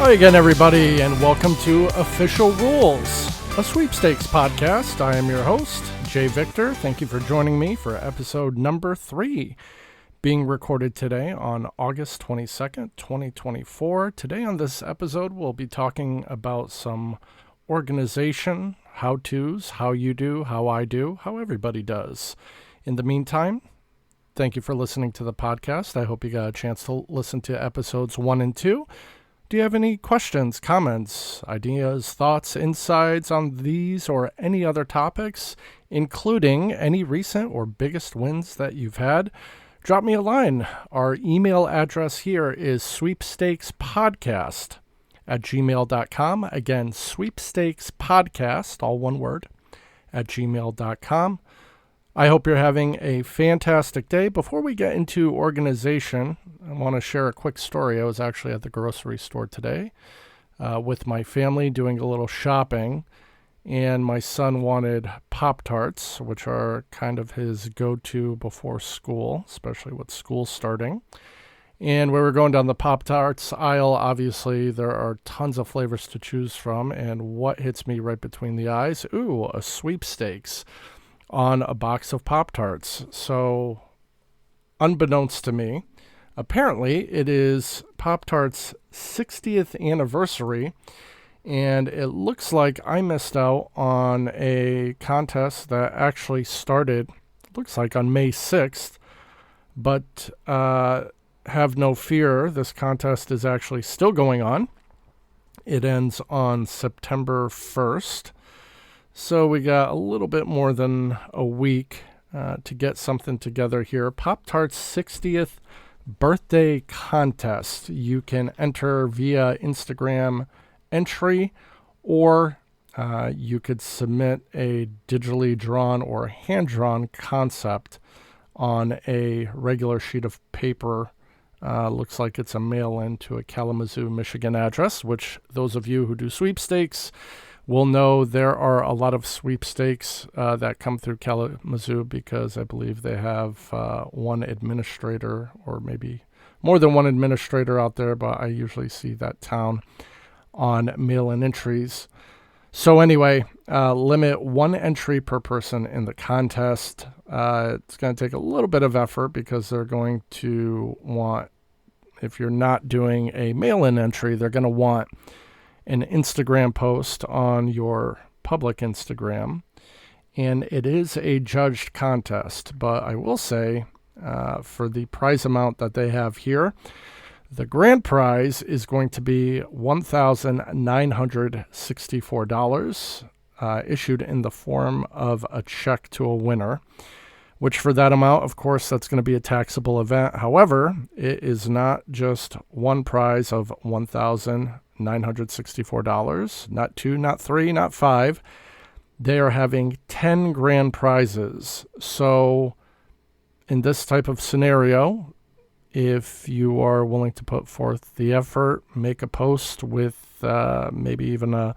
Hi again, everybody, and welcome to Official Rules, a Sweepstakes podcast. I am your host, Jay Victor. Thank you for joining me for episode number 3, being recorded today on August 22nd, 2024. Today on this episode, we'll be talking about some organization, how-tos, how you do, how I do, how everybody does. In the meantime, thank you for listening to the podcast. I hope you got a chance to listen to episodes 1 and 2. Do you have any questions, comments, ideas, thoughts, insights on these or any other topics, including any recent or biggest wins that you've had? Drop me a line. Our email address here is sweepstakespodcast@gmail.com. Again, sweepstakespodcast, all one word, @gmail.com. I hope you're having a fantastic day. Before we get into organization, I want to share a quick story. I was actually at the grocery store today with my family doing a little shopping, and my son wanted Pop-Tarts, which are kind of his go-to before school, especially with school starting. And we were going down the Pop-Tarts aisle. Obviously, there are tons of flavors to choose from, and what hits me right between the eyes? Ooh, a sweepstakes on a box of Pop-Tarts. So, unbeknownst to me, apparently it is Pop-Tarts' 60th anniversary, and it looks like I missed out on a contest that actually started, looks like on May 6th, but have no fear, this contest is actually still going on. It ends on September 1st. So we got a little bit more than a week to get something together here. Pop-Tart's 60th birthday contest. You can enter via Instagram entry, or you could submit a digitally drawn or hand-drawn concept on a regular sheet of paper. Looks like it's a mail-in to a Kalamazoo, Michigan address, which those of you who do sweepstakes will know there are a lot of sweepstakes that come through Kalamazoo because I believe they have one administrator or maybe more than one administrator out there, but I usually see that town on mail-in entries. So anyway, limit 1 entry per person in the contest. It's going to take a little bit of effort because they're going to want, if you're not doing a mail-in entry, they're going to want an Instagram post on your public Instagram, and it is a judged contest. But I will say, for the prize amount that they have here, the grand prize is going to be $1,964, issued in the form of a check to a winner, which for that amount, of course, that's going to be a taxable event. However, it is not just one prize of $1,964, not 2, not 3, not 5. They are having 10 grand prizes. So in this type of scenario, if you are willing to put forth the effort, make a post with maybe even a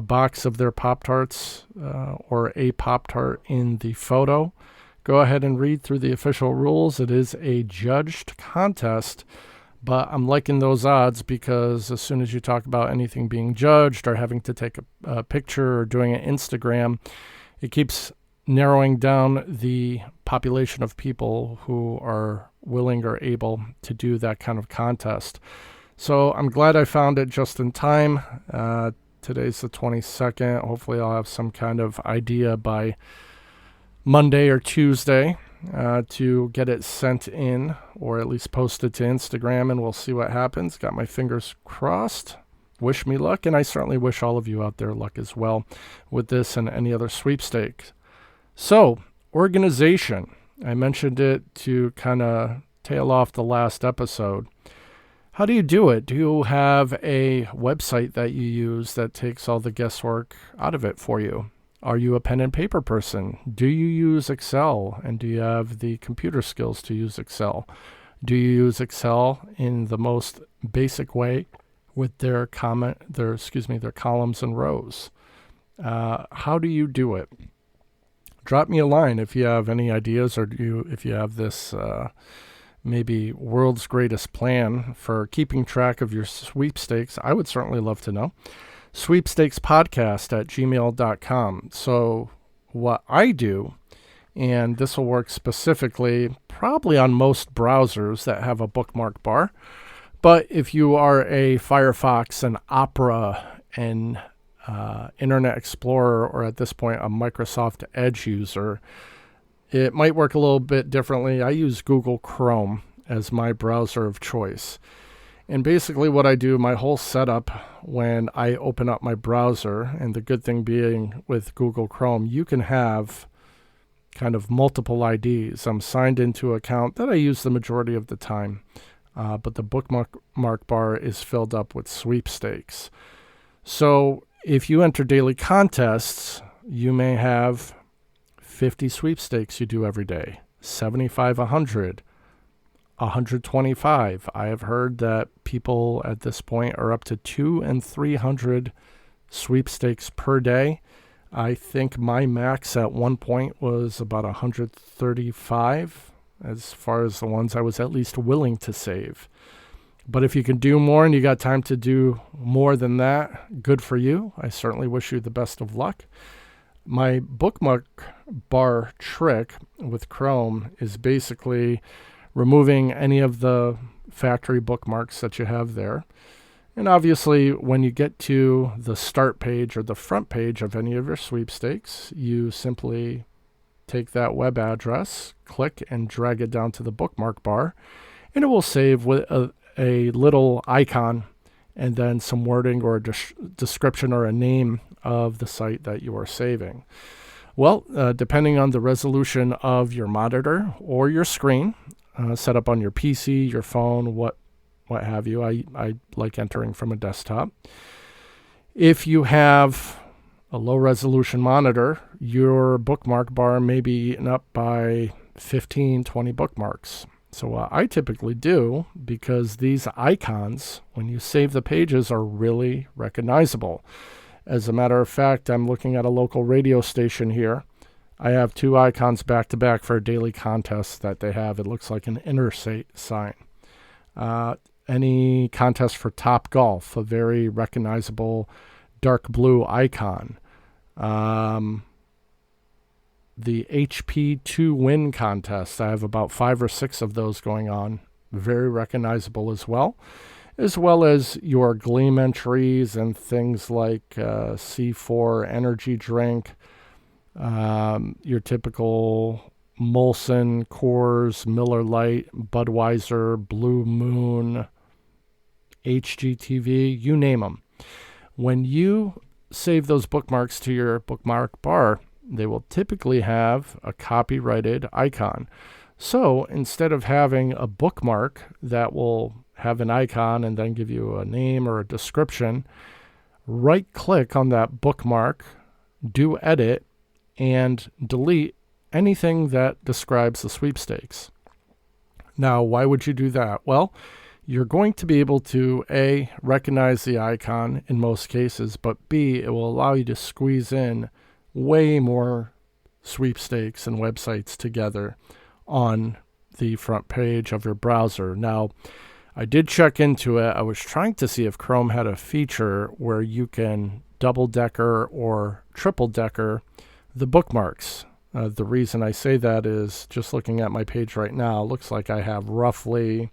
box of their Pop-Tarts or a Pop-Tart in the photo, go ahead and read through the official rules. It is a judged contest, but I'm liking those odds because as soon as you talk about anything being judged or having to take a picture or doing an Instagram, it keeps narrowing down the population of people who are willing or able to do that kind of contest. So I'm glad I found it just in time. Today's the 22nd. Hopefully I'll have some kind of idea by Monday or Tuesday to get it sent in or at least posted to Instagram, and we'll see what happens. Got my fingers crossed. Wish me luck, and I certainly wish all of you out there luck as well with this and any other sweepstakes. So, organization. I mentioned it to kind of tail off the last episode. How do you do it? Do you have a website that you use that takes all the guesswork out of it for you? Are you a pen and paper person? Do you use Excel? And do you have the computer skills to use Excel? Do you use Excel in the most basic way with their columns and rows? How do you do it? Drop me a line if you have any ideas, or if you have this maybe world's greatest plan for keeping track of your sweepstakes, I would certainly love to know. Sweepstakespodcast@gmail.com. So what I do, and this will work specifically probably on most browsers that have a bookmark bar, but if you are a Firefox, an Opera, an Internet Explorer, or at this point a Microsoft Edge user, it might work a little bit differently. I use Google Chrome as my browser of choice. And basically what I do, my whole setup when I open up my browser, and the good thing being with Google Chrome, you can have kind of multiple IDs. I'm signed into an account that I use the majority of the time, but the bookmark bar is filled up with sweepstakes. So if you enter daily contests, you may have 50 sweepstakes you do every day, 75, 100, 125. I have heard that people at this point are up to 200 and 300 sweepstakes per day. I think my max at one point was about 135 as far as the ones I was at least willing to save. But if you can do more and you got time to do more than that, good for you. I certainly wish you the best of luck. My bookmark bar trick with Chrome is basically removing any of the factory bookmarks that you have there. And obviously, when you get to the start page or the front page of any of your sweepstakes, you simply take that web address, click and drag it down to the bookmark bar, and it will save with a little icon and then some wording or a description or a name of the site that you are saving. Well, depending on the resolution of your monitor or your screen, set up on your PC, your phone, what have you. I like entering from a desktop. If you have a low resolution monitor, your bookmark bar may be eaten up by 15, 20 bookmarks. So what I typically do, because these icons, when you save the pages, are really recognizable. As a matter of fact, I'm looking at a local radio station here. I have two icons back to back for a daily contest that they have. It looks like an interstate sign. Any contest for Top Golf, a very recognizable dark blue icon. The HP2 win contest, I have about 5 or 6 of those going on. Very recognizable as well as your Gleam entries and things like C4 energy drink, your typical Molson, Coors, Miller Lite, Budweiser, Blue Moon, HGTV, you name them. When you save those bookmarks to your bookmark bar, they will typically have a copyrighted icon. So instead of having a bookmark that will have an icon and then give you a name or a description, right-click on that bookmark, do edit, and delete anything that describes the sweepstakes. Now, why would you do that? Well, you're going to be able to, A, recognize the icon in most cases, but B, it will allow you to squeeze in way more sweepstakes and websites together on the front page of your browser. Now, I did check into it. I was trying to see if Chrome had a feature where you can double-decker or triple-decker the bookmarks. The reason I say that is just looking at my page right now, it looks like I have roughly,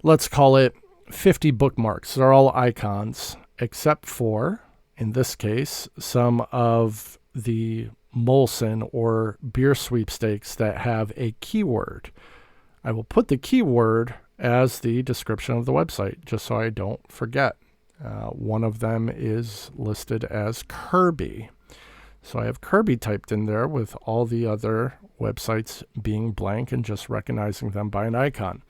let's call it 50 bookmarks. They're all icons, except for, in this case, some of the Molson or beer sweepstakes that have a keyword. I will put the keyword as the description of the website, just so I don't forget. One of them is listed as Kirby. So I have Kirby typed in there with all the other websites being blank and just recognizing them by an icon.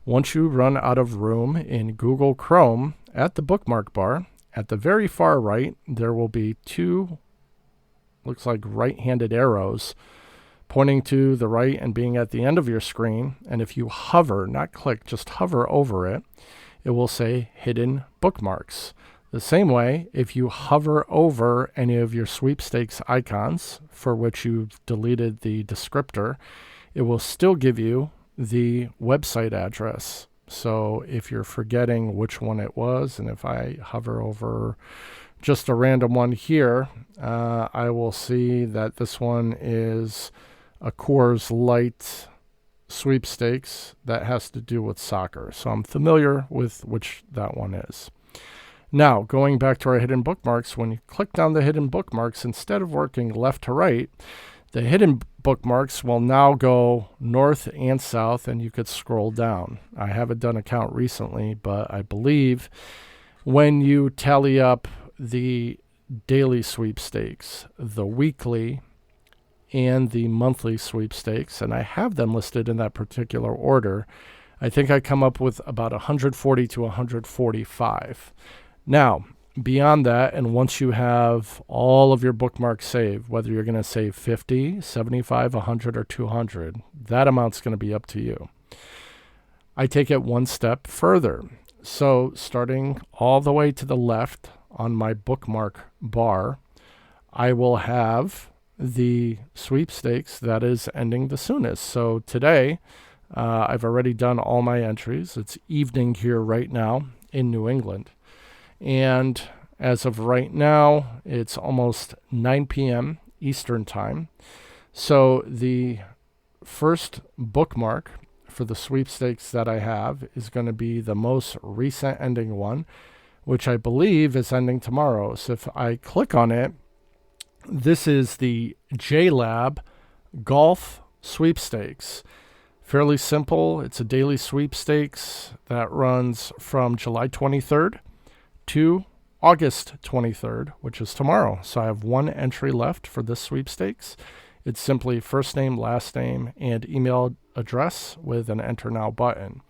Once you run out of room in Google Chrome, at the bookmark bar, at the very far right, there will be 2, looks like right-handed arrows pointing to the right and being at the end of your screen. And if you hover, not click, just hover over it, it will say Hidden Bookmarks. The same way, if you hover over any of your sweepstakes icons for which you've deleted the descriptor, it will still give you the website address. So if you're forgetting which one it was, and if I hover over just a random one here, I will see that this one is a Coors Light sweepstakes that has to do with soccer. So I'm familiar with which that one is. Now, going back to our hidden bookmarks, when you click down the hidden bookmarks, instead of working left to right, the hidden bookmarks will now go north and south, and you could scroll down. I haven't done a count recently, but I believe when you tally up the daily sweepstakes, the weekly, and the monthly sweepstakes, and I have them listed in that particular order, I think I come up with about 140 to 145. Now, beyond that, and once you have all of your bookmarks saved, whether you're going to save 50, 75, 100, or 200, that amount's going to be up to you. I take it one step further. So starting all the way to the left on my bookmark bar, I will have the sweepstakes that is ending the soonest. So today, I've already done all my entries. It's evening here right now in New England. And as of right now, it's almost 9 p.m. Eastern time. So the first bookmark for the sweepstakes that I have is going to be the most recent ending one, which I believe is ending tomorrow. So if I click on it, this is the JLab Golf Sweepstakes. Fairly simple. It's a daily sweepstakes that runs from July 23rd to August 23rd, which is tomorrow. So I have one entry left for this sweepstakes. It's simply first name, last name, and email address with an enter now button.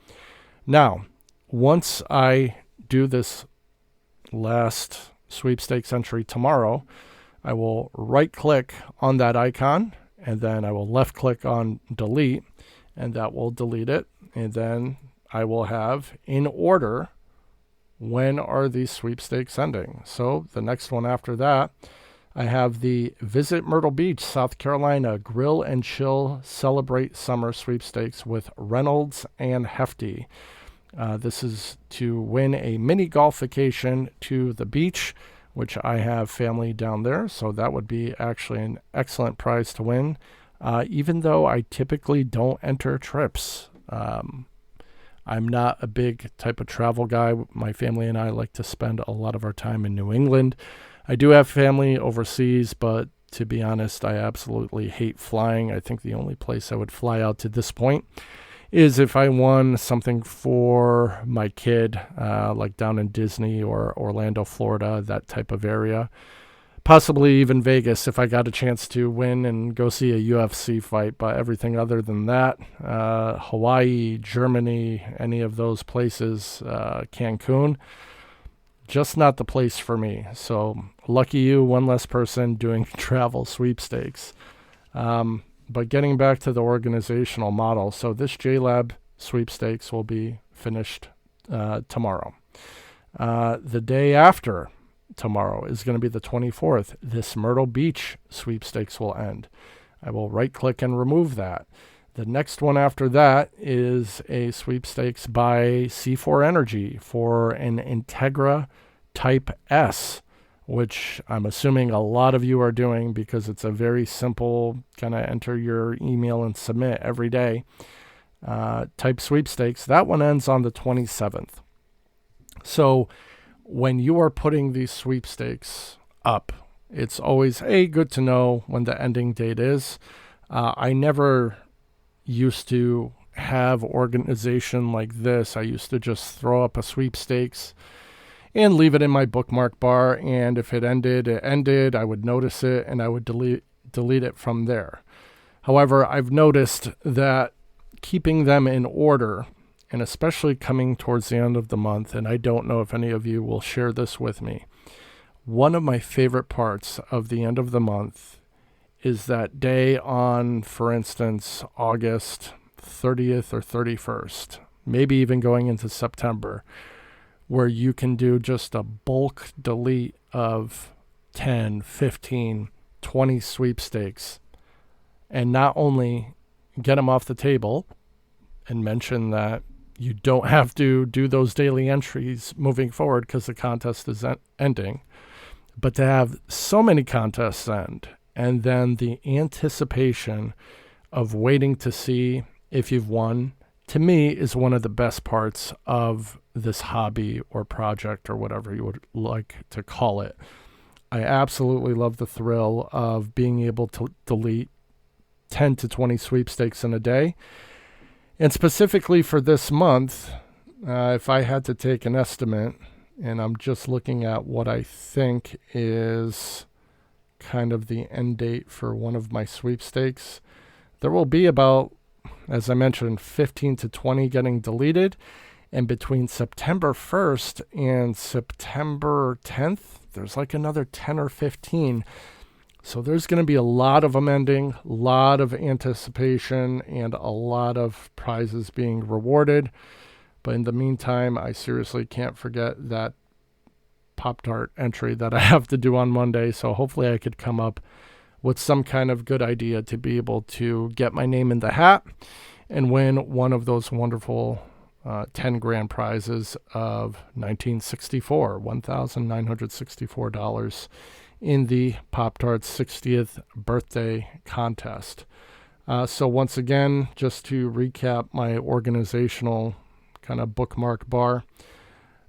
Now, once I do this last sweepstakes entry tomorrow, I will right click on that icon, and then I will left click on delete, and that will delete it. And then I will have in order, when are these sweepstakes ending? So the next one after that, I have the Visit Myrtle Beach, South Carolina Grill and Chill Celebrate Summer Sweepstakes with Reynolds and Hefty. This is to win a mini golf vacation to the beach, which I have family down there, so that would be actually an excellent prize to win, even though I typically don't enter trips. I'm not a big type of travel guy. My family and I like to spend a lot of our time in New England. I do have family overseas, but to be honest, I absolutely hate flying. I think the only place I would fly out to this point is if I won something for my kid, like down in Disney or Orlando, Florida, that type of area. Possibly even Vegas if I got a chance to win and go see a UFC fight. But everything other than that, Hawaii, Germany, any of those places, Cancun, just not the place for me. So lucky you, one less person doing travel sweepstakes. But getting back to the organizational model, so this JLab sweepstakes will be finished tomorrow. The day after tomorrow is going to be the 24th. This Myrtle Beach sweepstakes will end. I will right-click and remove that. The next one after that is a sweepstakes by C4 Energy for an Integra Type S, which I'm assuming a lot of you are doing because it's a very simple kind of enter your email and submit every day type sweepstakes. That one ends on the 27th. So when you are putting these sweepstakes up, it's always, good to know when the ending date is. I never used to have organization like this. I used to just throw up a sweepstakes and leave it in my bookmark bar, and if it ended. I would notice it, and I would delete it from there. However, I've noticed that keeping them in order, and especially coming towards the end of the month, and I don't know if any of you will share this with me, one of my favorite parts of the end of the month is that day on, for instance, August 30th or 31st, maybe even going into September, where you can do just a bulk delete of 10, 15, 20 sweepstakes and not only get them off the table and mention that you don't have to do those daily entries moving forward because the contest is ending. But to have so many contests end, and then the anticipation of waiting to see if you've won, to me, is one of the best parts of this hobby or project or whatever you would like to call it. I absolutely love the thrill of being able to delete 10 to 20 sweepstakes in a day. And specifically for this month, if I had to take an estimate, and I'm just looking at what I think is kind of the end date for one of my sweepstakes, there will be about, as I mentioned, 15 to 20 getting deleted. And between September 1st and September 10th, there's like another 10 or 15. So there's going to be a lot of them ending, a lot of anticipation, and a lot of prizes being rewarded. But in the meantime, I seriously can't forget that Pop-Tart entry that I have to do on Monday. So hopefully I could come up with some kind of good idea to be able to get my name in the hat and win one of those wonderful 10 grand prizes of $1,964 in the Pop-Tarts 60th birthday contest. So once again, just to recap my organizational kind of bookmark bar,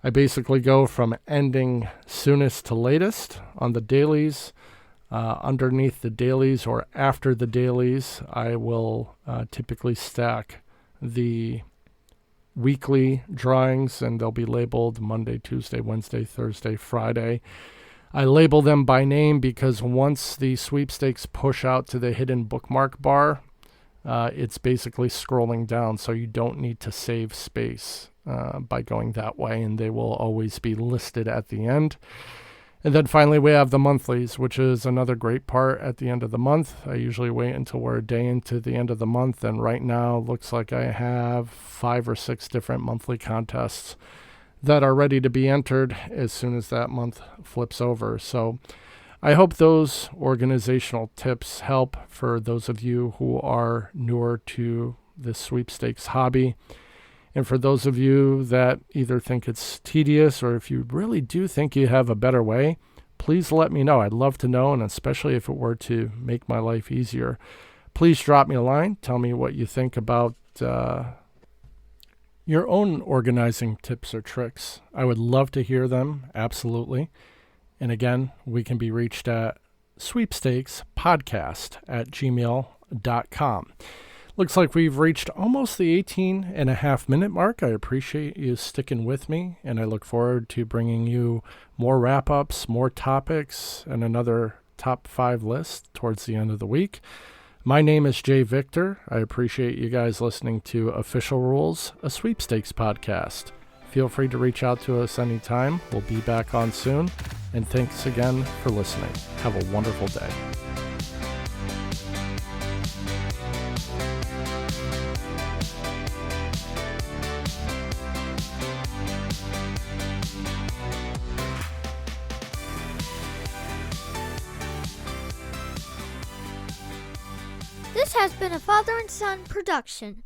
I basically go from ending soonest to latest on the dailies. Underneath the dailies or after the dailies, I will typically stack the weekly drawings, and they'll be labeled Monday, Tuesday, Wednesday, Thursday, Friday. I label them by name because once the sweepstakes push out to the hidden bookmark bar, it's basically scrolling down, so you don't need to save space by going that way, and they will always be listed at the end. And then finally, we have the monthlies, which is another great part at the end of the month. I usually wait until we're a day into the end of the month, and right now looks like I have 5 or 6 different monthly contests that are ready to be entered as soon as that month flips over. So I hope those organizational tips help for those of you who are newer to this sweepstakes hobby. And for those of you that either think it's tedious or if you really do think you have a better way, please let me know. I'd love to know, and especially if it were to make my life easier, please drop me a line. Tell me what you think about your own organizing tips or tricks. I would love to hear them, absolutely. And again, we can be reached at sweepstakespodcast@gmail.com. Looks like we've reached almost the 18.5-minute mark. I appreciate you sticking with me, and I look forward to bringing you more wrap-ups, more topics, and another top 5 list towards the end of the week. My name is Jay Victor. I appreciate you guys listening to Official Rules, a sweepstakes podcast. Feel free to reach out to us anytime. We'll be back on soon, and thanks again for listening. Have a wonderful day. This has been a father and son production.